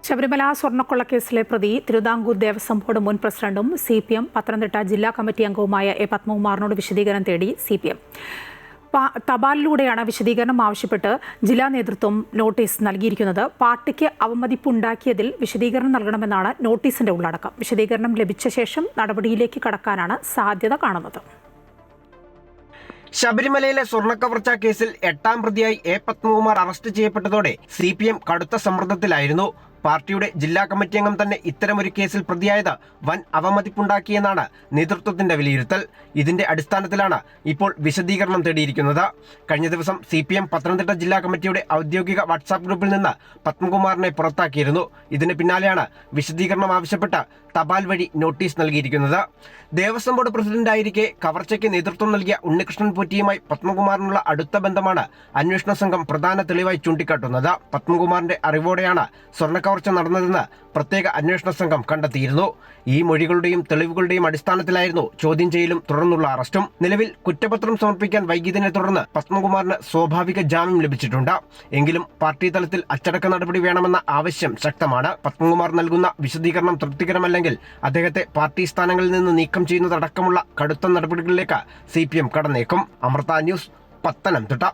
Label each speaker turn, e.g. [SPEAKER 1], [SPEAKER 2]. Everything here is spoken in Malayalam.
[SPEAKER 1] ശബരിമല സ്വർണ്ണക്കൊള്ളക്കേസിലെ പ്രതി തിരുവിതാംകൂർ ദേവസ്വം ബോർഡ് മുൻ പ്രസിഡന്റും CPM പത്തനംതിട്ട ജില്ലാ കമ്മിറ്റി അംഗവുമായ എ പത്മകുമാറിനോട് വിശദീകരണം തേടി CPM. തപാലിലൂടെയാണ് വിശദീകരണം ആവശ്യപ്പെട്ട് ജില്ലാ നേതൃത്വം നോട്ടീസ് നൽകിയിരിക്കുന്നത്. പാർട്ടിക്ക് അവമതിപ്പുണ്ടാക്കിയതിൽ വിശദീകരണം നൽകണമെന്നാണ് നോട്ടീസിന്റെ ഉള്ളടക്കം. വിശദീകരണം ലഭിച്ച ശേഷം നടപടിയിലേക്ക് കടക്കാനാണ് സാധ്യത കാണുന്നത്.
[SPEAKER 2] ശബരിമലയിലെ സ്വർണ്ണക്കവർച്ച കേസിൽ 8ാം പ്രതിയായി എ പത്മകുമാർ അറസ്റ്റ് ചെയ്യപ്പെട്ടതോടെ CPM കടുത്ത സമ്മർദ്ദത്തിലായിരുന്നു. പാർട്ടിയുടെ ജില്ലാ കമ്മിറ്റി അംഗം തന്നെ ഇത്തരമൊരു കേസിൽ പ്രതിയായത് വൻ അവമതിപ്പുണ്ടാക്കിയെന്നാണ് നേതൃത്വത്തിന്റെ വിലയിരുത്തൽ. ഇതിന്റെ അടിസ്ഥാനത്തിലാണ് ഇപ്പോൾ വിശദീകരണം തേടിയിരിക്കുന്നത്. കഴിഞ്ഞ ദിവസം CPM പത്തനംതിട്ട ജില്ലാ കമ്മിറ്റിയുടെ ഔദ്യോഗിക വാട്സാപ്പ് ഗ്രൂപ്പിൽ നിന്ന് പത്മകുമാറിനെ പുറത്താക്കിയിരുന്നു. ഇതിന് പിന്നാലെയാണ് വിശദീകരണം ആവശ്യപ്പെട്ട് തപാൽ വഴി നോട്ടീസ് നൽകിയിരിക്കുന്നത്. ദേവസ്വം ബോർഡ് പ്രസിഡന്റായിരിക്കെ കവർച്ചയ്ക്ക് നേതൃത്വം നൽകിയ ഉണ്ണികൃഷ്ണൻ പോറ്റിയുമായി പത്മകുമാറിനുള്ള അടുത്ത ബന്ധമാണ് അന്വേഷണ സംഘം പ്രധാന തെളിവായി ചൂണ്ടിക്കാട്ടുന്നത്. പത്മകുമാറിന്റെ അറിവോടെയാണ് സ്വർണ്ണക്കവർച്ച നടന്നതെന്ന് പ്രത്യേക അന്വേഷണ സംഘം കണ്ടെത്തിയിരുന്നു. ഈ മൊഴികളുടെയും തെളിവുകളുടെയും അടിസ്ഥാനത്തിലായിരുന്നു ചോദ്യം ചെയ്യലും തുടർന്നുള്ള അറസ്റ്റും. നിലവിൽ കുറ്റപത്രം സമർപ്പിക്കാൻ വൈകിയതിനെ തുടർന്ന് പത്മകുമാറിന് സ്വാഭാവിക ജാമ്യം ലഭിച്ചിട്ടുണ്ട്. എങ്കിലും പാർട്ടി തലത്തിൽ അച്ചടക്ക നടപടി വേണമെന്ന ആവശ്യം ശക്തമാണ്. പത്മകുമാർ നൽകുന്ന വിശദീകരണം തൃപ്തികരമല്ലെങ്കിൽ അദ്ദേഹത്തെ പാർട്ടി സ്ഥാനങ്ങളിൽ നിന്ന് നീക്കം ചെയ്യുന്നതടക്കമുള്ള കടുത്ത നടപടികളിലേക്ക് CPM കടന്നേക്കും. അമൃത ന്യൂസ്, പത്തനംതിട്ട.